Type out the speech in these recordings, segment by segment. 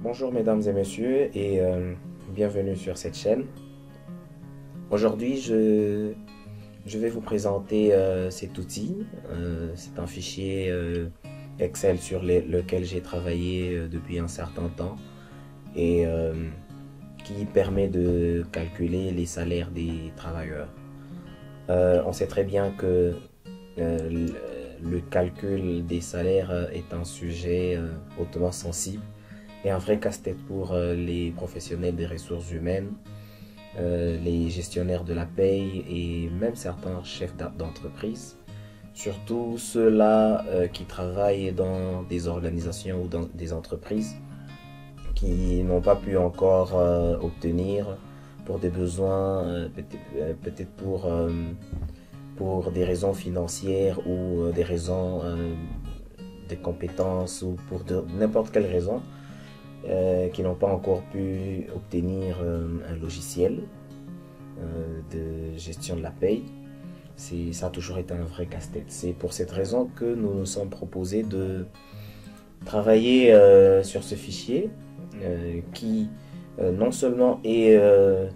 Bonjour mesdames et messieurs et bienvenue sur cette chaîne. Aujourd'hui je vais vous présenter cet outil. C'est un fichier Excel sur lequel j'ai travaillé depuis un certain temps et qui permet de calculer les salaires des travailleurs. On sait très bien que le calcul des salaires est un sujet hautement sensible et un vrai casse-tête pour les professionnels des ressources humaines, les gestionnaires de la paye et même certains chefs d'entreprise. Surtout ceux-là qui travaillent dans des organisations ou dans des entreprises qui n'ont pas pu encore obtenir pour des besoins, peut-être pour des raisons financières ou des raisons de compétences ou pour n'importe quelle raison, qui n'ont pas encore pu obtenir un logiciel de gestion de la paye. Ça a toujours été un vrai casse-tête. C'est pour cette raison que nous nous sommes proposés de travailler sur ce fichier qui non seulement est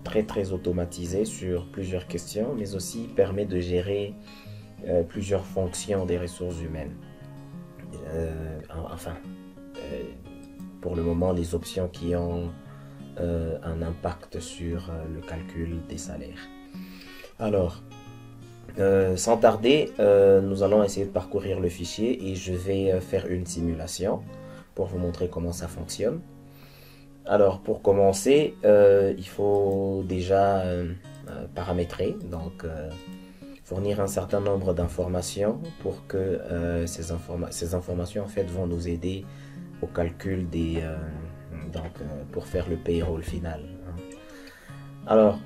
très automatisé sur plusieurs questions, mais aussi permet de gérer plusieurs fonctions des ressources humaines. Pour le moment, les options qui ont un impact sur le calcul des salaires. Alors, sans tarder, nous allons essayer de parcourir le fichier et je vais faire une simulation pour vous montrer comment ça fonctionne. Alors, pour commencer, il faut déjà paramétrer, donc fournir un certain nombre d'informations pour que ces informations en fait vont nous aider au calcul des pour faire le payroll final. Alors,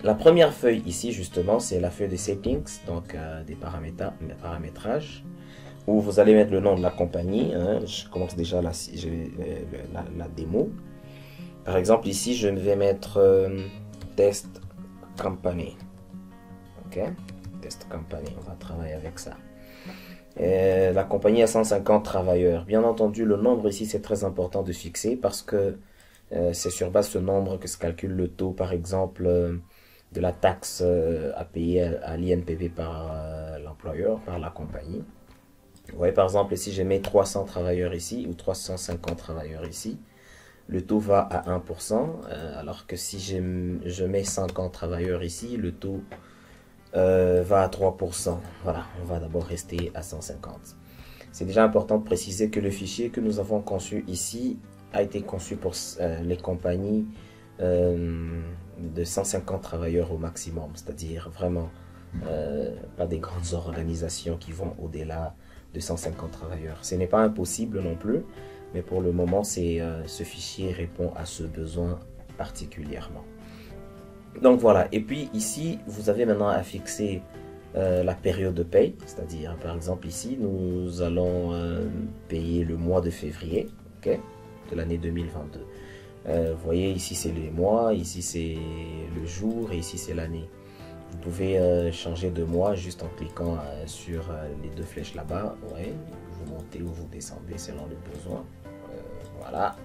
la première feuille ici justement, c'est la feuille des settings, donc des paramétrages, où vous allez mettre le nom de la compagnie. Je commence déjà la démo. Par exemple, ici, je vais mettre test company. Ok, test company, on va travailler avec ça. La compagnie a 150 travailleurs. Bien entendu, le nombre ici, c'est très important de fixer parce que c'est sur base de ce nombre que se calcule le taux, par exemple, de la taxe à payer à l'INPP par l'employeur, par la compagnie. Vous voyez, par exemple, si je mets 300 travailleurs ici ou 350 travailleurs ici, le taux va à 1%, alors que si je mets 50 travailleurs ici, le taux va à 3%. Voilà, on va d'abord rester à 150. C'est déjà important de préciser que le fichier que nous avons conçu ici a été conçu pour les compagnies de 150 travailleurs au maximum, c'est-à-dire vraiment pas des grandes organisations qui vont au-delà de 150 travailleurs. Ce n'est pas impossible non plus, mais pour le moment, ce fichier répond à ce besoin particulièrement. Donc voilà, et puis ici, vous avez maintenant à fixer la période de paye, c'est-à-dire par exemple ici, nous allons payer le mois de février, okay, de l'année 2022. Vous voyez, ici c'est les mois, ici c'est le jour et ici c'est l'année. Vous pouvez changer de mois juste en cliquant sur les deux flèches là-bas. Ouais, vous montez ou vous descendez selon le besoin. Voilà.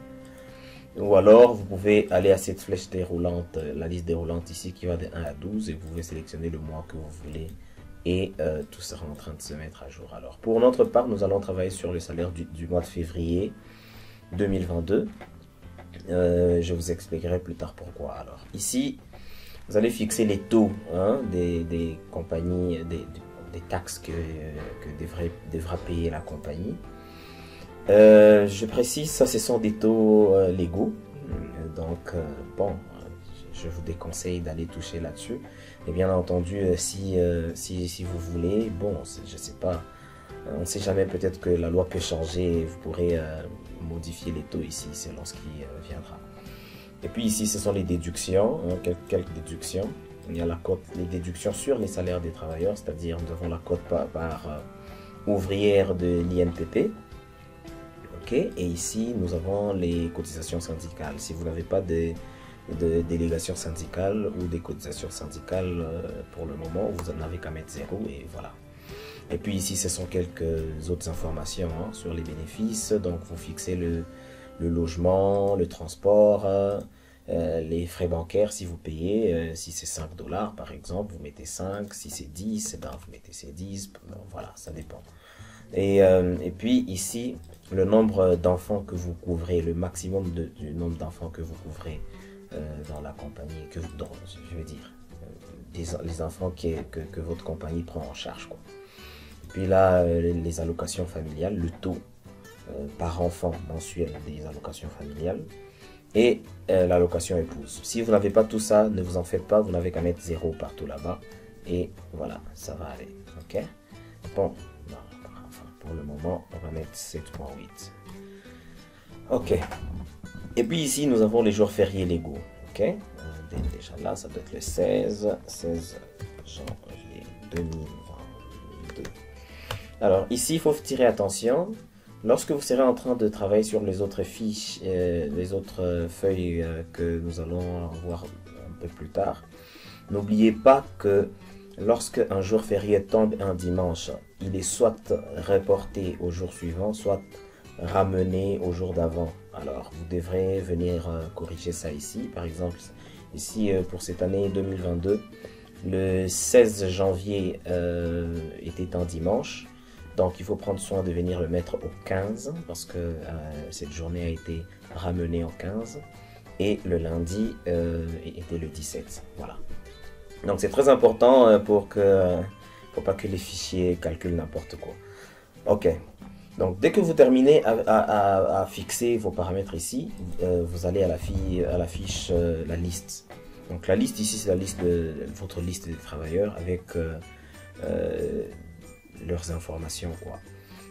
Ou alors, vous pouvez aller à cette flèche déroulante, la liste déroulante ici qui va de 1 à 12 et vous pouvez sélectionner le mois que vous voulez et tout sera en train de se mettre à jour. Alors, pour notre part, nous allons travailler sur le salaire du mois de février 2022. Je vous expliquerai plus tard pourquoi. Alors, ici, vous allez fixer les taux des compagnies, des taxes que devra payer la compagnie. Je précise, ça ce sont des taux légaux, donc bon, je vous déconseille d'aller toucher là-dessus. Et bien entendu, si vous voulez, bon, je sais pas, on ne sait jamais, peut-être que la loi peut changer et vous pourrez modifier les taux ici selon ce qui viendra. Et puis ici, ce sont les déductions, quelques déductions. Il y a la cote, les déductions sur les salaires des travailleurs, c'est-à-dire nous avons la cote par ouvrière de l'INPP. Okay. Et ici, nous avons les cotisations syndicales. Si vous n'avez pas de délégation syndicale ou des cotisations syndicales pour le moment, vous n'avez qu'à mettre 0 et voilà. Et puis ici, ce sont quelques autres informations sur les bénéfices. Donc, vous fixez le le logement, le transport, les frais bancaires si vous payez, si c'est 5 dollars par exemple, vous mettez 5, si c'est 10, eh ben, vous mettez ces 10, voilà, ça dépend. Et puis ici, le nombre d'enfants que vous couvrez, le maximum du nombre d'enfants que vous couvrez dans la compagnie, je veux dire, les enfants que votre compagnie prend en charge, quoi. Puis là, les allocations familiales, le taux par enfant mensuel des allocations familiales et l'allocation épouse. Si vous n'avez pas tout ça, ne vous en faites pas, vous n'avez qu'à mettre 0 partout là-bas et voilà, ça va aller. Ok? Bon, non, enfin, pour le moment, on va mettre 7.8. Ok. Et puis ici, nous avons les jours fériés légaux. Ok? Déjà là, ça doit être le 16 janvier 2022. Alors ici, il faut tirer attention. Lorsque vous serez en train de travailler sur les autres fiches, les autres feuilles que nous allons voir un peu plus tard, n'oubliez pas que lorsque un jour férié tombe un dimanche, il est soit reporté au jour suivant, soit ramené au jour d'avant. Alors, vous devrez venir corriger ça ici. Par exemple, ici, pour cette année 2022, le 16 janvier était un dimanche. Donc, il faut prendre soin de venir le mettre au 15 parce que cette journée a été ramenée au 15. Et le lundi était le 17. Voilà. Donc, c'est très important pour pas que les fichiers calculent n'importe quoi. Ok. Donc, dès que vous terminez à fixer vos paramètres ici, vous allez à la fiche la liste. Donc, la liste ici, c'est la liste votre liste des travailleurs avec leurs informations, quoi.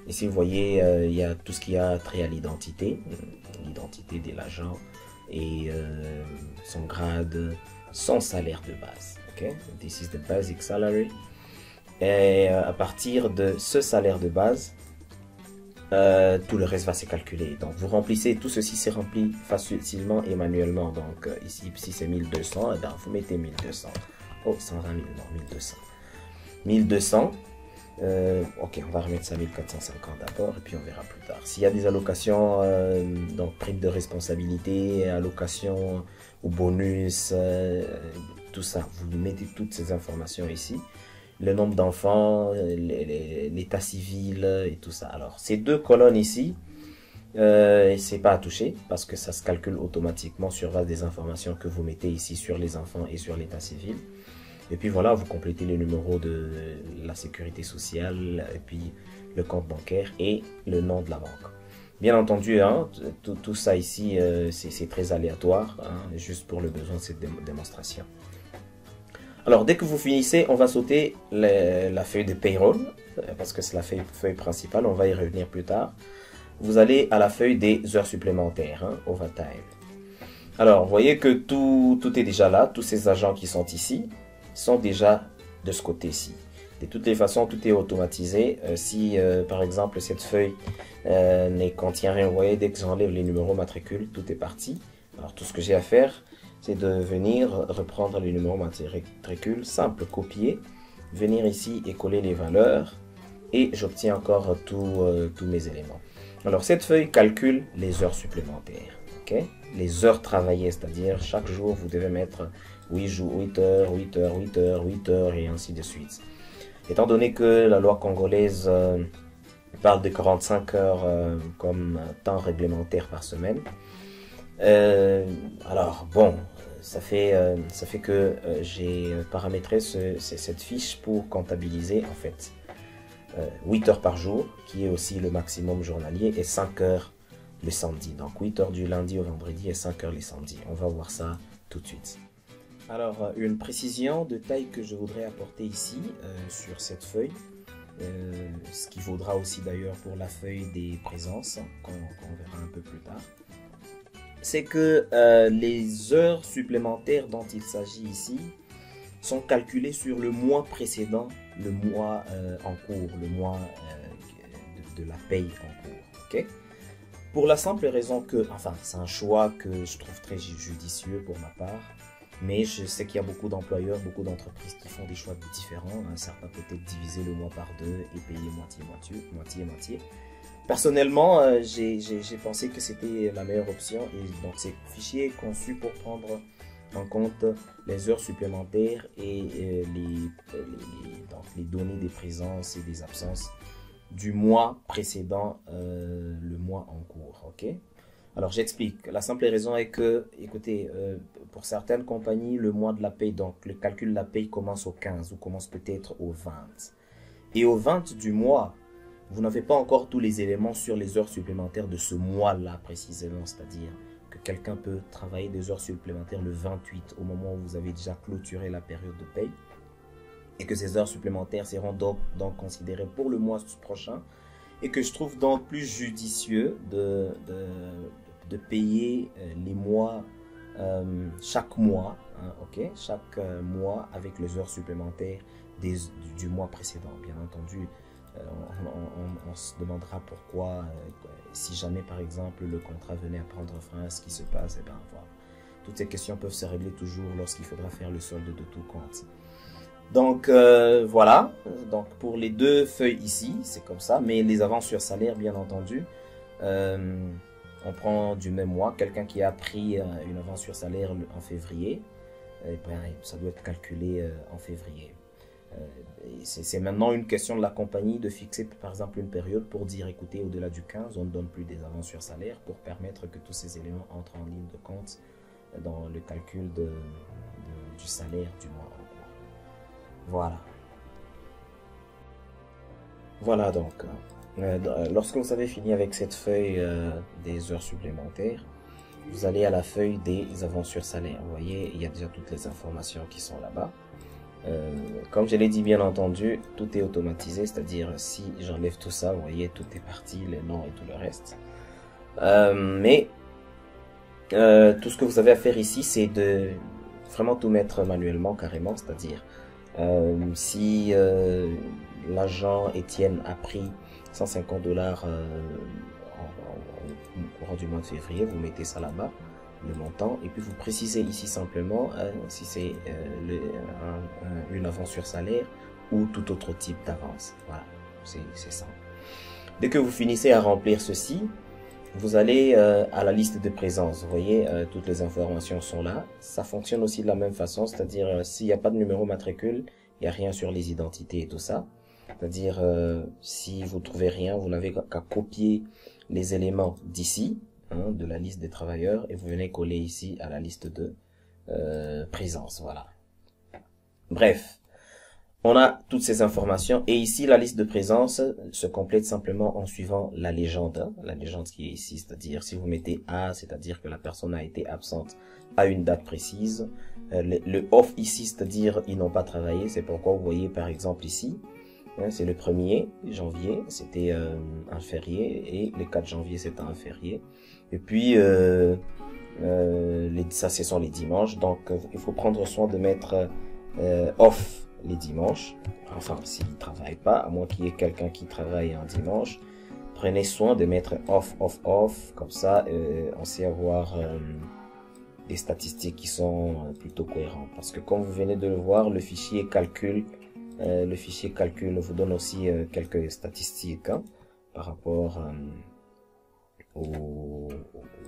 Ici, vous voyez, il y a tout ce qui a trait à l'identité de l'agent et son grade, son salaire de base. Ok, this is the basic salary. Et à partir de ce salaire de base, tout le reste va se calculer. Donc, vous remplissez, tout ceci c'est rempli facilement et manuellement. Donc, ici, si c'est 1200, eh bien, vous mettez 1200. Oh, 120 000, non, 1200. 1200. Ok, on va remettre ça à 1450 d'abord et puis on verra plus tard. S'il y a des allocations, donc prime de responsabilité, allocation ou bonus, tout ça, vous mettez toutes ces informations ici. Le nombre d'enfants, l'état civil et tout ça. Alors, ces deux colonnes ici, c'est pas à toucher parce que ça se calcule automatiquement sur base des informations que vous mettez ici sur les enfants et sur l'état civil. Et puis voilà, vous complétez les numéros de la sécurité sociale, et puis le compte bancaire et le nom de la banque. Bien entendu, hein, tout ça ici, c'est très aléatoire, hein, juste pour le besoin de cette démonstration. Alors, dès que vous finissez, on va sauter la feuille de payroll, parce que c'est la feuille principale, on va y revenir plus tard. Vous allez à la feuille des heures supplémentaires, hein, overtime. Alors, vous voyez que tout est déjà là, tous ces agents qui sont ici sont déjà de ce côté-ci. De toutes les façons, tout est automatisé. Si, par exemple, cette feuille ne contient rien, vous voyez, dès que j'enlève les numéros matricules, tout est parti. Alors, tout ce que j'ai à faire, c'est de venir reprendre les numéros matricules, simple, copier, venir ici et coller les valeurs, et j'obtiens encore tous mes éléments. Alors, cette feuille calcule les heures supplémentaires, ok? Les heures travaillées, c'est-à-dire chaque jour, vous devez mettre 8 heures, 8 heures, 8 heures, 8 heures, et ainsi de suite. Étant donné que la loi congolaise parle de 45 heures comme temps réglementaire par semaine, alors bon, ça fait que j'ai paramétré cette fiche pour comptabiliser en fait 8 heures par jour, qui est aussi le maximum journalier, et 5 heures le samedi. Donc 8 heures du lundi au vendredi et 5 heures les samedis. On va voir ça tout de suite. Alors, une précision de taille que je voudrais apporter ici sur cette feuille, ce qui vaudra aussi d'ailleurs pour la feuille des présences, qu'on verra un peu plus tard, c'est que les heures supplémentaires dont il s'agit ici sont calculées sur le mois précédent, le mois en cours, le mois de la paye en cours. Okay? Pour la simple raison que, enfin, c'est un choix que je trouve très judicieux pour ma part, mais je sais qu'il y a beaucoup d'employeurs, beaucoup d'entreprises qui font des choix différents. Certains peut-être diviser le mois par deux et payer moitié-moitié. Personnellement, j'ai pensé que c'était la meilleure option et donc ce fichier est conçu pour prendre en compte les heures supplémentaires et donc les données des présences et des absences du mois précédent le mois en cours. Ok? Alors j'explique. La simple raison est que, écoutez, pour certaines compagnies, le mois de la paye, donc le calcul de la paye commence au 15 ou commence peut-être au 20. Et au 20 du mois, vous n'avez pas encore tous les éléments sur les heures supplémentaires de ce mois-là précisément. C'est-à-dire que quelqu'un peut travailler des heures supplémentaires le 28 au moment où vous avez déjà clôturé la période de paye. Et que ces heures supplémentaires seront donc considérées pour le mois prochain. Et que je trouve donc plus judicieux de payer les mois chaque mois, hein, ok, chaque mois avec les heures supplémentaires du mois précédent. Bien entendu, on se demandera pourquoi, si jamais par exemple le contrat venait à prendre fin, ce qui se passe, et ben voilà. Toutes ces questions peuvent se régler toujours lorsqu'il faudra faire le solde de tout compte. Donc voilà, donc pour les deux feuilles ici, c'est comme ça, mais les avances sur salaire, bien entendu, on prend du même mois, quelqu'un qui a pris une avance sur salaire en février, et ben, ça doit être calculé en février. C'est maintenant une question de la compagnie de fixer par exemple une période pour dire écoutez, au-delà du 15, on ne donne plus des avances sur salaire pour permettre que tous ces éléments entrent en ligne de compte dans le calcul du salaire du mois en cours. Voilà. Voilà donc. Lorsque vous avez fini avec cette feuille des heures supplémentaires, vous allez à la feuille des avances sur salaire. Vous voyez, il y a déjà toutes les informations qui sont là-bas. Comme je l'ai dit, bien entendu, tout est automatisé, c'est-à-dire si j'enlève tout ça, vous voyez, tout est parti, les noms et tout le reste. Mais tout ce que vous avez à faire ici, c'est de vraiment tout mettre manuellement, carrément, c'est-à-dire si l'agent Étienne a pris 150 $ au courant du mois de février, vous mettez ça là-bas, le montant, et puis vous précisez ici simplement si c'est une avance sur salaire ou tout autre type d'avance. Voilà, c'est ça. Dès que vous finissez à remplir ceci, vous allez à la liste de présence. Vous voyez, toutes les informations sont là. Ça fonctionne aussi de la même façon, c'est-à-dire s'il n'y a pas de numéro matricule, il n'y a rien sur les identités et tout ça. C'est-à-dire si vous trouvez rien, vous n'avez qu'à copier les éléments d'ici, hein, de la liste des travailleurs, et vous venez coller ici à la liste de présence. Voilà. Bref. On a toutes ces informations et ici la liste de présence se complète simplement en suivant la légende qui est ici, c'est-à-dire si vous mettez A, c'est-à-dire que la personne a été absente à une date précise, le off ici, c'est-à-dire ils n'ont pas travaillé, c'est pourquoi vous voyez par exemple ici, hein, c'est le 1er janvier, c'était un férié et le 4 janvier c'était un férié, et puis ça ce sont les dimanches, donc il faut prendre soin de mettre off les dimanches, enfin s'il ne travaille pas, à moins qu'il y ait quelqu'un qui travaille un dimanche, prenez soin de mettre off, off, off, comme ça on sait avoir des statistiques qui sont plutôt cohérentes, parce que comme vous venez de le voir, le fichier calcul vous donne aussi quelques statistiques hein, par rapport aux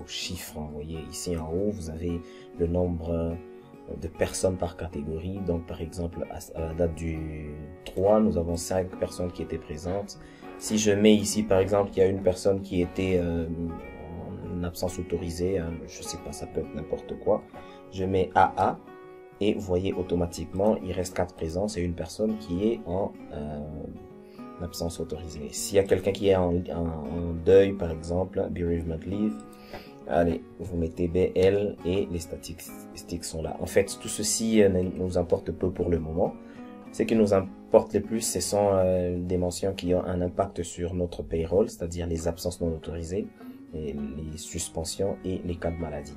chiffres, hein. Vous voyez ici en haut, vous avez le nombre de personnes par catégorie. Donc par exemple à la date du 3, nous avons 5 personnes qui étaient présentes. Si je mets ici par exemple qu'il y a une personne qui était en absence autorisée, hein, je sais pas, ça peut être n'importe quoi, je mets AA et vous voyez automatiquement il reste 4 présences et une personne qui est en absence autorisée. S'il y a quelqu'un qui est en deuil par exemple, bereavement leave, allez, vous mettez BL et les statistiques sont là. En fait, tout ceci nous importe peu pour le moment. Ce qui nous importe le plus, ce sont des mentions qui ont un impact sur notre payroll, c'est-à-dire les absences non autorisées, et les suspensions et les cas de maladie.